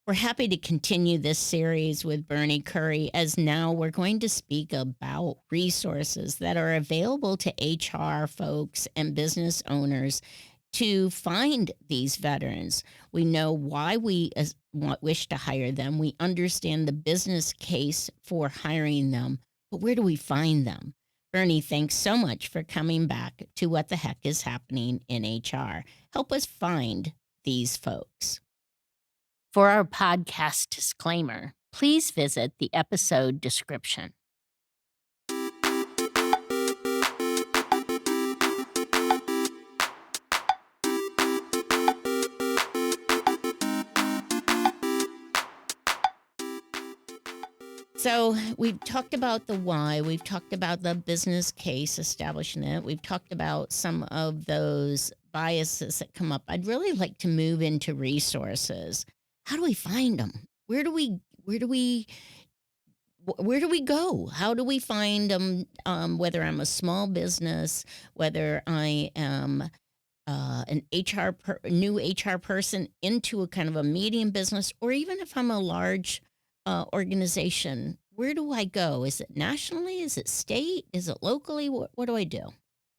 We're happy to continue this series with Bernie Currie as now we're going to speak about resources that are available to HR folks and business owners to find these veterans. We know why wish to hire them. We understand the business case for hiring them, but where do we find them? Bernie, thanks so much for coming back to What the Heck is Happening in HR. Help us find these folks. For our podcast disclaimer, please visit the episode description. So, we've talked about the why, we've talked about the business case, establishing it, we've talked about some of those biases that come up. I'd really like to move into resources. How do we find them? Where do we go? How do we find them? Whether I'm a small business, whether I am an new HR person into a kind of a medium business, or even if I'm a large organization, where do I go? Is it nationally? Is it state? Is it locally? What do I do?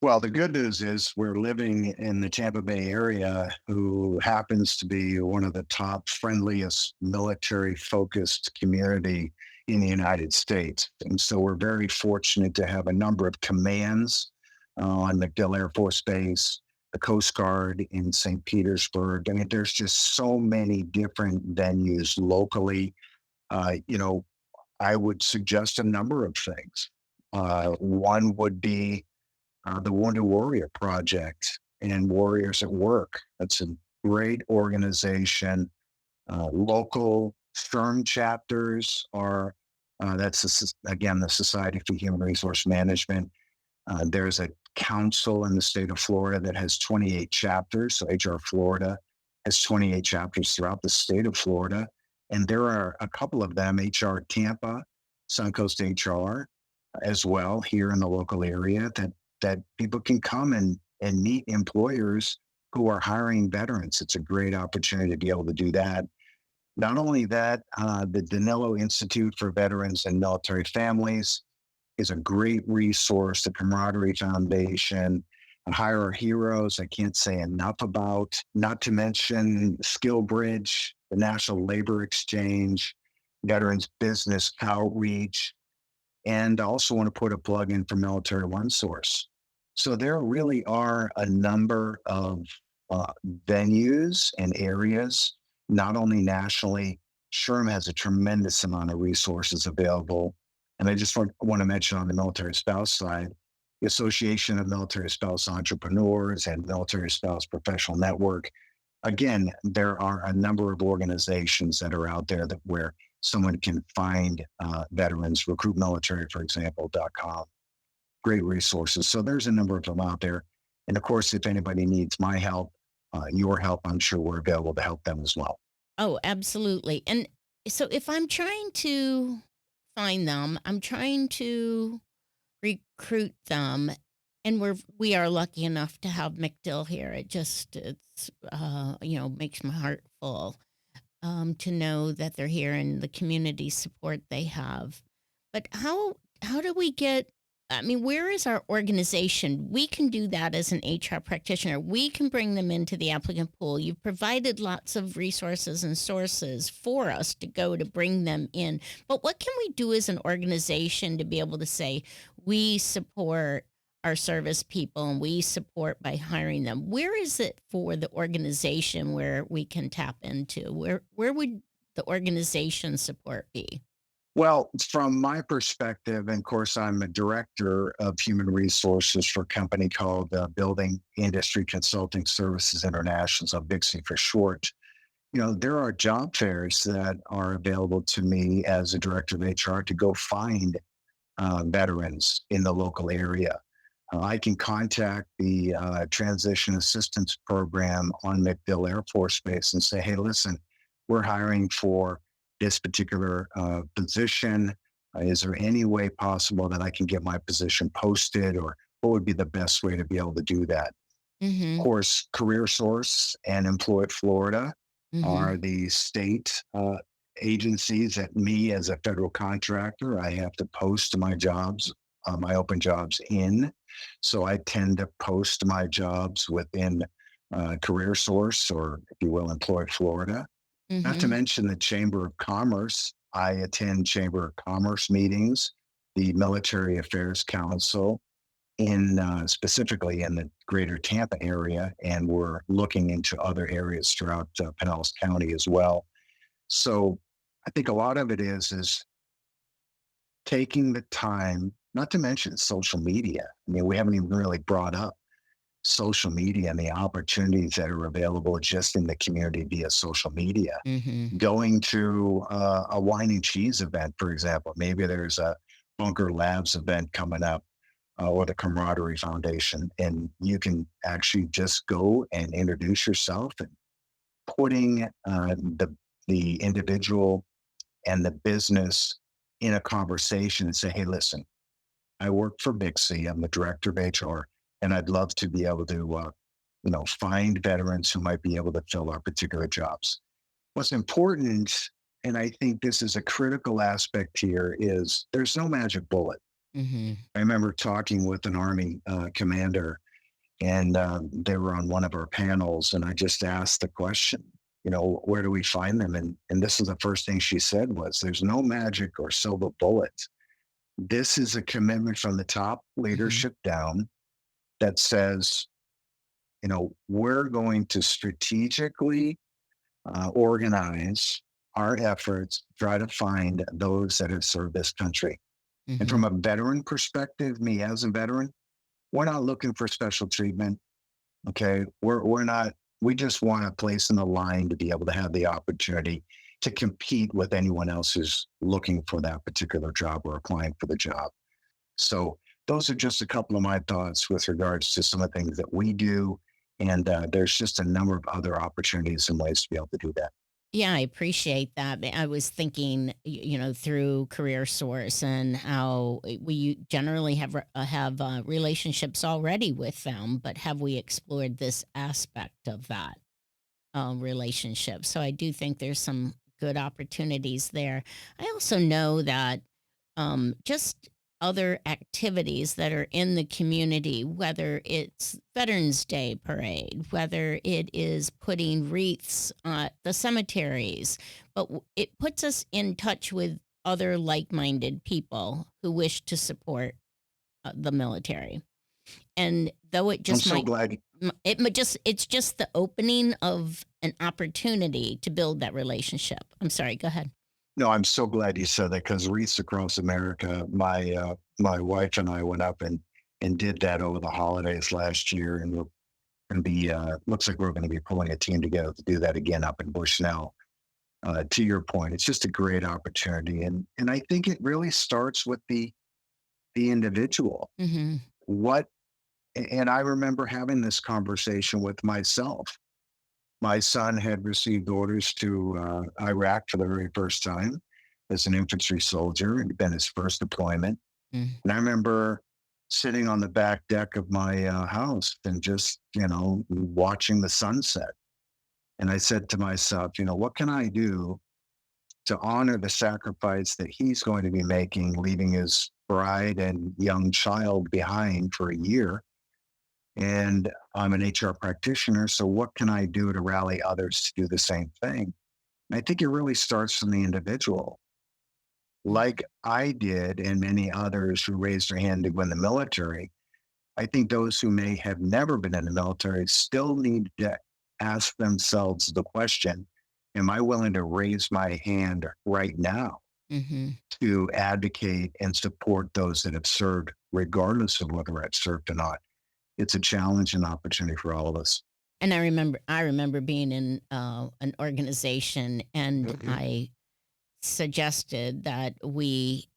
Well, the good news is we're living in the Tampa Bay area, who happens to be one of the top friendliest military focused community in the United States. And so we're very fortunate to have a number of commands on MacDill Air Force Base, the Coast Guard in St. Petersburg. I mean, there's just so many different venues locally. Uh, you know, I would suggest a number of things. One would be the Wounded Warrior Project and Warriors at Work. That's a great organization. Local SHRM chapters are, again, the Society for Human Resource Management. There's a council in the state of Florida that has 28 chapters. So HR Florida has 28 chapters throughout the state of Florida. And there are a couple of them, HR Tampa, Suncoast HR, as well here in the local area that people can come and meet employers who are hiring veterans. It's a great opportunity to be able to do that. Not only that, the Danilo Institute for Veterans and Military Families is a great resource. The Camaraderie Foundation, and Hire Our Heroes, I can't say enough about, not to mention Skill Bridge, the National Labor Exchange, Veterans Business Outreach, and I also want to put a plug in for Military One Source. So there really are a number of venues and areas, not only nationally. SHRM has a tremendous amount of resources available. And I just want to mention on the military spouse side, the Association of Military Spouse Entrepreneurs and Military Spouse Professional Network. Again, there are a number of organizations that are out there that where someone can find veterans, recruitmilitary, for example.com. Great resources. So there's a number of them out there. And of course, if anybody needs my help, your help, I'm sure we're available to help them as well. Oh, absolutely. And so if I'm trying to find them, I'm trying to recruit them, and we are lucky enough to have McDill here. It's makes my heart full to know that they're here and the community support they have. But how do we get? I mean, where is our organization? We can do that as an HR practitioner. We can bring them into the applicant pool. You've provided lots of resources and sources for us to go to bring them in. But what can we do as an organization to be able to say we support our service people and we support by hiring them? Where is it for the organization where we can tap into? Where would the organization support be? Well, from my perspective, and of course, I'm a director of human resources for a company called Building Industry Consulting Services International, so BIXI for short. There are job fairs that are available to me as a director of HR to go find veterans in the local area. I can contact the Transition Assistance Program on MacDill Air Force Base and say, hey, listen, we're hiring for this particular position. Is there any way possible that I can get my position posted, or what would be the best way to be able to do that? Of Mhm. course, Career Source and Employed Florida are Mhm. the state agencies that me as a federal contractor, I have to post my jobs, my open jobs in. So I tend to post my jobs within Career Source or, if you will, Employ Florida. Not to Mhm. mention the Chamber of Commerce. I attend Chamber of Commerce meetings, the Military Affairs Council, in specifically in the greater Tampa area, and we're looking into other areas throughout Pinellas County as well. So I think a lot of it is taking the time, not to mention social media. I mean, we haven't even really brought up social media and the opportunities that are available just in the community via social media. Mhm. Going to a wine and cheese event, for example, maybe there's a Bunker Labs event coming up, or the Camaraderie Foundation, and you can actually just go and introduce yourself and putting the individual and the business in a conversation and say, "Hey, listen, I work for Bixie. I'm the director of HR, and I'd love to be able to, find veterans who might be able to fill our particular jobs." What's important, and I think this is a critical aspect here, is there's no magic bullet. Mhm. I remember talking with an Army commander, and they were on one of our panels, and I just asked the question, where do we find them? And this is the first thing she said was, "There's no magic or silver bullet. This is a commitment from the top Mhm. leadership down that says, we're going to strategically organize our efforts, try to find those that have served this country." And from Mhm. a veteran perspective, me as a veteran, we're not looking for special treatment. Okay. We're not, we just want a place in the line to be able to have the opportunity to compete with anyone else who's looking for that particular job or applying for the job. So those are just a couple of my thoughts with regards to some of the things that we do. And there's just a number of other opportunities and ways to be able to do that. Yeah, I appreciate that. I was thinking, through Career Source and how we generally have relationships already with them, but have we explored this aspect of that relationship? So I do think there's some good opportunities there. I also know that just other activities that are in the community, whether it's Veterans Day parade, whether it is putting wreaths at the cemeteries, but it puts us in touch with other like minded people who wish to support the military. And though it I'm just so might, glad. it's just the opening of an opportunity to build that relationship. I'm sorry, go ahead. No, I'm so glad you said that because Wreaths Across America, my wife and I went up and did that over the holidays last year, and we're going to be looks like we're going to be pulling a team together to do that again up in Bushnell. To your point, it's just a great opportunity, and I think it really starts with the individual. Hmm. What and I remember having this conversation with myself. My son had received orders to Iraq for the very first time as an infantry soldier. It had been his first deployment. And I remember sitting on the back deck of my house and just, watching the sunset. And I said to myself, what can I do to honor the sacrifice that he's going to be making, leaving his bride and young child behind for a year? And I'm an HR practitioner. So what can I do to rally others to do the same thing? And I think it really starts from the individual. Hmm. Like I did, and many others who raised their hand to go in the military, I think those who may have never been in the military still need to ask themselves the question: am I willing to raise my hand right now Hmm. to advocate and support those that have served, regardless of whether I've served or not? It's a challenge and opportunity for all of us. And I remember being in an organization, and I suggested that we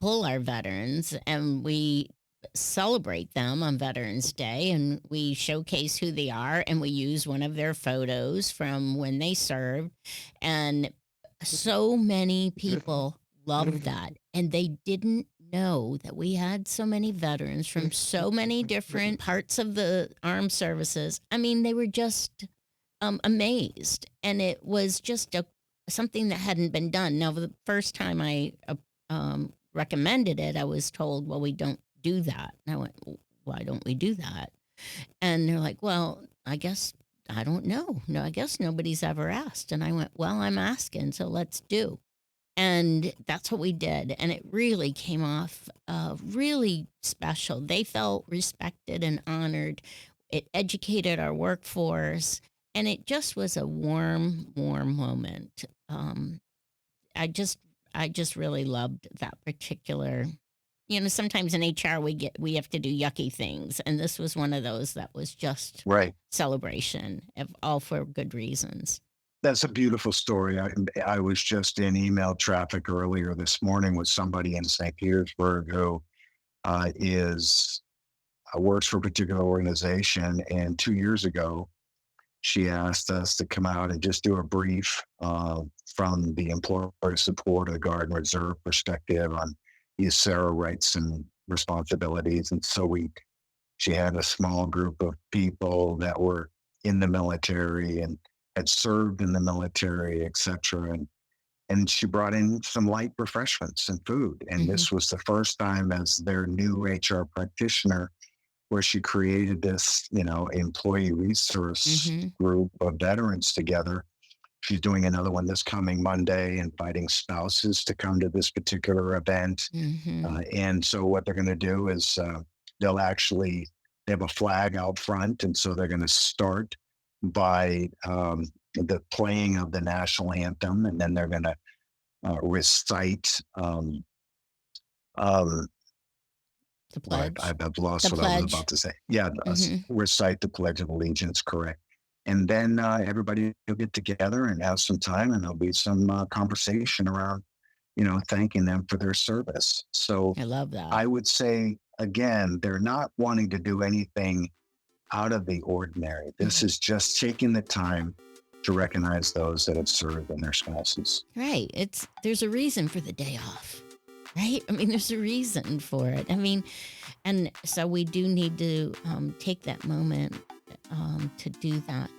pull our veterans and we celebrate them on Veterans Day, and we showcase who they are, and we use one of their photos from when they served. And so many people loved that. And they didn't know that we had so many veterans from so many different parts of the armed services. I mean, they were just amazed, and it was just something that hadn't been done. Now, the first time I recommended it, I was told, "Well, we don't do that." And I went, "Why don't we do that?" And they're like, "Well, I guess I don't know. No, I guess nobody's ever asked." And I went, "Well, I'm asking, so let's do." And that's what we did, and it really came off really special. They felt respected and honored. It educated our workforce, and it just was a warm, warm moment. I just, I just really loved that particular. Sometimes in HR we have to do yucky things, and this was one of those that was just Right. celebration, all for good reasons. That's a beautiful story. I was just in email traffic earlier this morning with somebody in St. Petersburg who is works for a particular organization, and 2 years ago she asked us to come out and just do a brief from the employer support or guard and reserve perspective on USERA rights and responsibilities. And so she had a small group of people that were in the military and had served in the military, et cetera. And she brought in some light refreshments and food. And Hmm. this was the first time as their new HR practitioner where she created this, employee resource Hmm. group of veterans together. She's doing another one this coming Monday, inviting spouses to come to this particular event. Hmm. And so what they're going to do is they'll actually they have a flag out front, and so they're going to start by the playing of the national anthem, and then they're going to recite. Um, The Well, pledge. I've lost The what I was pledge. about to say. Yeah, Hmm. recite the Pledge of Allegiance, correct. And then everybody will get together and have some time, and there'll be some conversation around, thanking them for their service. So I love that. I would say, again, they're not wanting to do anything out of the ordinary. This Mhm. is just taking the time to recognize those that have served and their spouses. Right. There's a reason for the day off. Right? I mean, there's a reason for it. I mean, and so we do need to take that moment to do that.